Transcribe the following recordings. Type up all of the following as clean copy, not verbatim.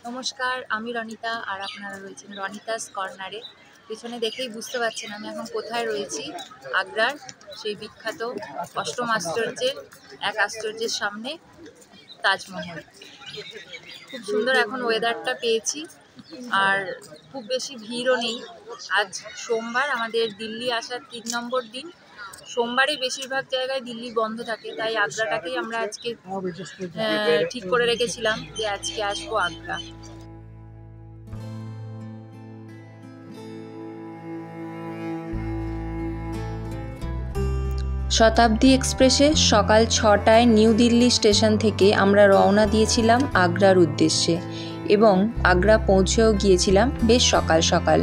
নমস্কার, আমি রনিতা আর আপনারা রয়েছেন রনিতাস কর্নারে। পেছনে দেখেই বুঝতে পারছেন আমি এখন কোথায় রয়েছি। আগ্রার সেই বিখ্যাত অষ্টম আশ্চর্যের এক আশ্চর্যের সামনে, তাজমহল। খুব সুন্দর এখন ওয়েদারটা পেয়েছি, আর খুব বেশি ভিড়ও নেই। আজ সোমবার, আমাদের দিল্লি আসার 3 নম্বর দিন। সোমবারই বেশিরভাগ জায়গায় দিল্লি বন্ধ থাকে, তাই আগ্রাটাকেই আমরা আজকে ঠিক করে রেখেছিলাম যে আজকে আসবো আগ্রা। শতাব্দী এক্সপ্রেসে সকাল 6টায় নিউ দিল্লি স্টেশন থেকে আমরা রওনা দিয়েছিলাম আগ্রার উদ্দেশ্যে, এবং আগ্রা পৌঁছেও গিয়েছিলাম বেশ সকাল সকাল।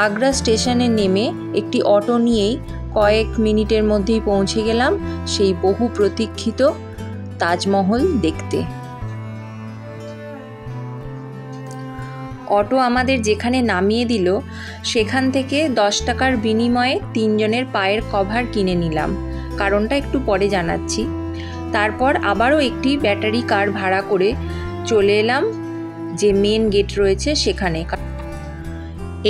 আগ্রা স্টেশনে নেমে একটি অটো নিয়েই কয়েক মিনিটের মধ্যেই পৌঁছে গেলাম সেই বহু প্রতীক্ষিত তাজমহল দেখতে। অটো আমাদের যেখানে নামিয়ে দিল সেখান থেকে 10 টাকার বিনিময়ে 3 জনের পায়ের কভার কিনে নিলাম। কারণটা একটু পরে জানাচ্ছি। তারপর আবারও একটি ব্যাটারি কার ভাড়া করে চলে এলাম যে মেন গেট রয়েছে সেখানে।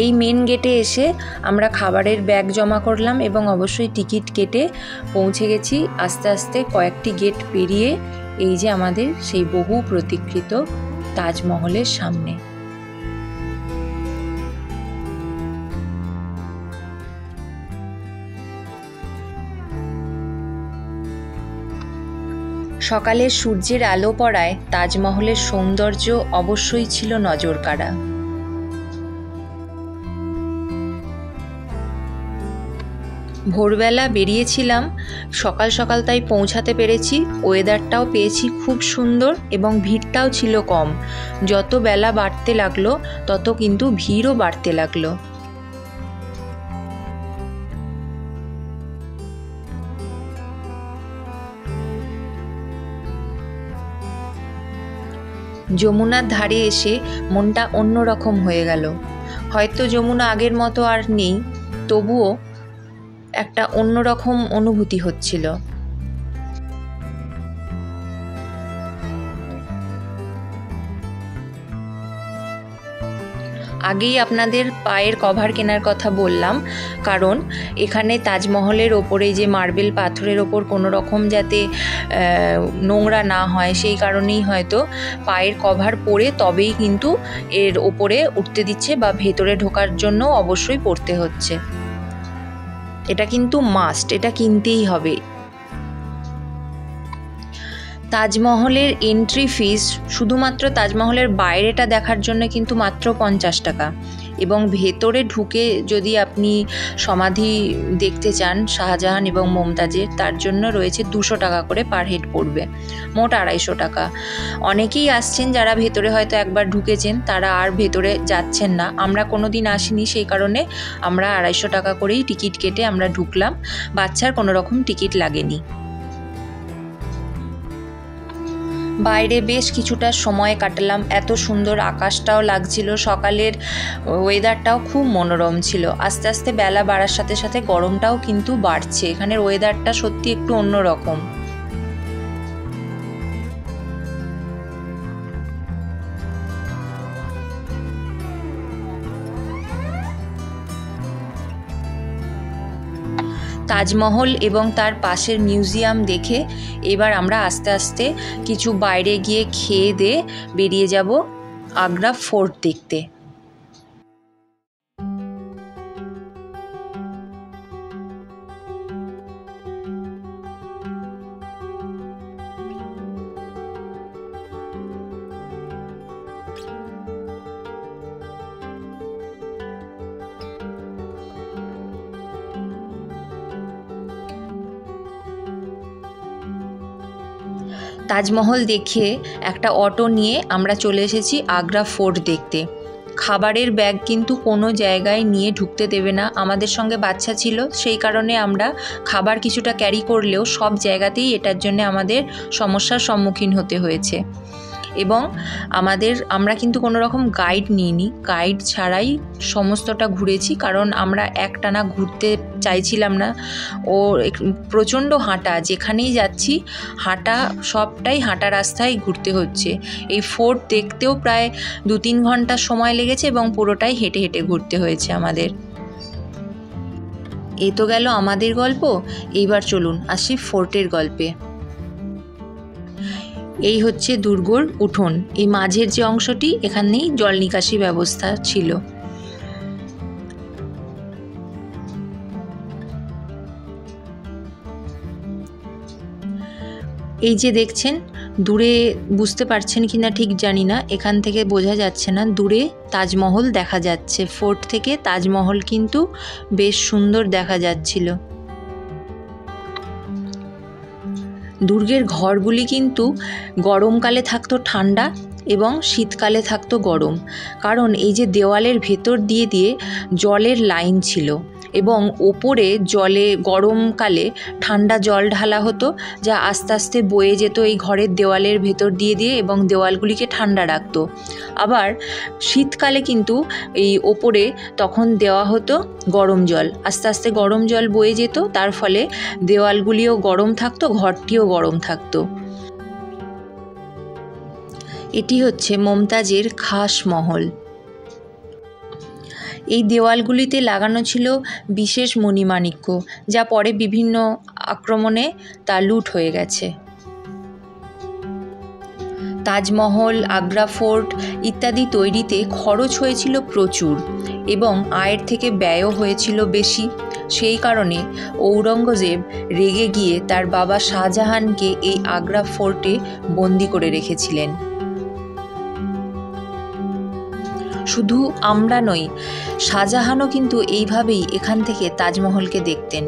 এই মেন গেটে এসে আমরা খাবারের ব্যাগ জমা করলাম এবং অবশ্যই টিকিট কেটে পৌঁছে গেছি আস্তে আস্তে কয়েকটি গেট পেরিয়ে এই যে আমাদের সেই বহু প্রতীক্ষিত তাজমহলের সামনে। সকালে সূর্যের আলো পড়ায় তাজমহলের সৌন্দর্য অবশ্যই ছিল নজরকাড়া। ভোরবেলা বেরিয়েছিলাম সকাল সকাল, তাই পৌঁছাতে পেরেছি। ওয়েদারটাও পেয়েছি খুব সুন্দর এবং ভিড়টাও ছিল কম। যত বেলা বাড়তে লাগলো তত কিন্তু ভিড়ও বাড়তে লাগলো। যমুনার ধারে এসে মনটা অন্যরকম হয়ে গেল। হয়তো যমুনা আগের মতো আর নেই, তবুও একটা অন্যরকম অনুভূতি হচ্ছিল। আগেই আপনাদের পায়ের কভার কেনার কথা বললাম, কারণ এখানে তাজমহলের ওপরে যে মার্বেল পাথরের ওপর কোনো রকম যাতে নোংরা না হয় সেই কারণেই হয়তো পায়ের কভার পরে তবেই কিন্তু এর ওপরে উঠতে দিচ্ছে, বা ভেতরে ঢোকার জন্য অবশ্যই পরতে হচ্ছে। এটা কিন্তু মাস্ট, এটা কিনতেই হবে। তাজমহলের এন্ট্রি ফিস শুধুমাত্র তাজমহলের বাইরেটা দেখার জন্য কিন্তু মাত্র 50 টাকা, এবং ভেতরে ঢুকে যদি আপনি সমাধি দেখতে চান শাহজাহান এবং মমতাজের, তার জন্য রয়েছে 200 টাকা করে পার হেড পড়বে, মোট 250 টাকা। অনেকেই আসছেন যারা ভেতরে হয়তো একবার ঢুকেছেন, তারা আর ভেতরে যাচ্ছেন না। আমরা কোনো দিন আসিনি, সেই কারণে আমরা 250 টাকা করেই টিকিট কেটে আমরা ঢুকলাম। বাচ্চার কোনো রকম টিকিট লাগেনি। বাইরে বেশ কিছুটা সময় কাটালাম, এত সুন্দর আকাশটাও লাগছিল, সকালের ওয়েদারটাও খুব মনোরম ছিল। আস্তে আস্তে বেলা বাড়ার সাথে সাথে গরমটাও কিন্তু বাড়ছে। এখানের ওয়েদারটা সত্যি একটু অন্যরকম। তাজমহল এবং তার পাশের মিউজিয়াম দেখে এবার আমরা আস্তে আস্তে কিছু বাইরে গিয়ে খেয়ে দিয়ে বেরিয়ে যাব আগ্রা ফোর্ট দেখতে। তাজমহল দেখিয়ে একটা অটো নিয়ে আমরা চলে এসেছি আগ্রা ফোর্ট দেখতে। খাবারের ব্যাগ কিন্তু কোনো জায়গায় নিয়ে ঢুকতে দেবে না। আমাদের সঙ্গে বাচ্চা ছিল, সেই কারণে আমরা খাবার কিছুটা ক্যারি করলেও সব জায়গাতেই এটার জন্য আমাদের সমস্যার সম্মুখীন হতে হয়েছে। এবং আমরা কিন্তু কোনো রকম গাইড নিইনি, গাইড ছাড়াই সমস্তটা ঘুরেছি, কারণ আমরা একটানা ঘুরতে চাইছিলাম না। ও প্রচণ্ড হাঁটা, যেখানেই যাচ্ছি সবটাই হাঁটা রাস্তায় ঘুরতে হচ্ছে। এই ফোর্ট দেখতেও প্রায় 2-3 ঘন্টা সময় লেগেছে এবং পুরোটাই হেঁটে হেঁটে ঘুরতে হয়েছে আমাদের। এ তো গেল আমাদের গল্প, এইবার চলুন আসি ফোর্টের গল্পে। এই হচ্ছে দুর্গর উঠোন, এই মাঝের যে অংশটি, এখানেই জল নিকাশি ব্যবস্থা ছিল। এই যে দেখছেন দূরে, বুঝতে পারছেন কিনা ঠিক জানি না, এখান থেকে বোঝা যাচ্ছে না, দূরে তাজমহল দেখা যাচ্ছে। ফোর্ট থেকে তাজমহল কিন্তু বেশ সুন্দর দেখা যাচ্ছিল। দুর্গের ঘরগুলি কিন্তু গরমকালে থাকতো ঠান্ডা এবং শীতকালে থাকতো গরম, কারণ এই যে দেওয়ালের ভেতর দিয়ে দিয়ে জলের লাইন ছিল এবং ওপরে জলে গরমকালে ঠান্ডা জল ঢালা হতো, যা আস্তে আস্তে বয়ে যেত এই ঘরের দেওয়ালের ভেতর দিয়ে দিয়ে এবং দেওয়ালগুলিকে ঠান্ডা রাখতো। আবার শীতকালে কিন্তু এই ওপরে তখন দেওয়া হতো গরম জল, আস্তে আস্তে গরম জল বয়ে যেত, তার ফলে দেওয়ালগুলিও গরম থাকতো, ঘরটিও গরম থাকতো। এটি হচ্ছে মমতাজের খাস মহল। এই দেওয়ালগুলিতে লাগানো ছিল বিশেষ মণিমাণিক্য, যা পরে বিভিন্ন আক্রমণে তা লুট হয়ে গেছে। তাজমহল, আগ্রা ফোর্ট ইত্যাদি তৈরিতে খরচ হয়েছিল প্রচুর এবং আয়ের থেকে ব্যয়ও হয়েছিল বেশি। সেই কারণে ঔরঙ্গজেব রেগে গিয়ে তার বাবা শাহজাহানকে এই আগ্রা ফোর্টে বন্দি করে রেখেছিলেন। শুধু আমরা নই, শাহজাহানও কিন্তু এইভাবেই এখান থেকে তাজমহলকে দেখতেন।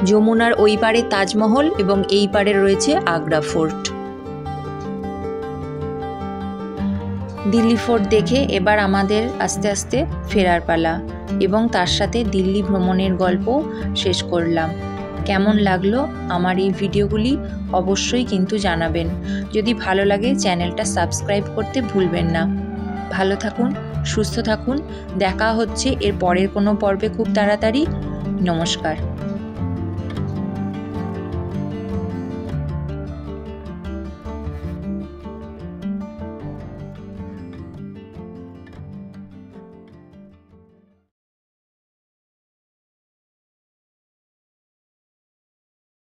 যমুনার ওই পারে তাজমহল এবং এই পারে রয়েছে আগ্রা ফোর্ট। দিল্লি ফোর্ট দেখে এবার আমাদের আস্তে আস্তে ফেরার পালা এবং তার সাথে দিল্লি ভ্রমণের গল্প শেষ করলাম। কেমন লাগলো আমার এই ভিডিওগুলি অবশ্যই কিন্তু জানাবেন। যদি ভালো লাগে চ্যানেলটা সাবস্ক্রাইব করতে ভুলবেন না। ভালো থাকুন, সুস্থ থাকুন, দেখা হচ্ছে এর পরের কোনো পর্বে খুব তাড়াতাড়ি। নমস্কার।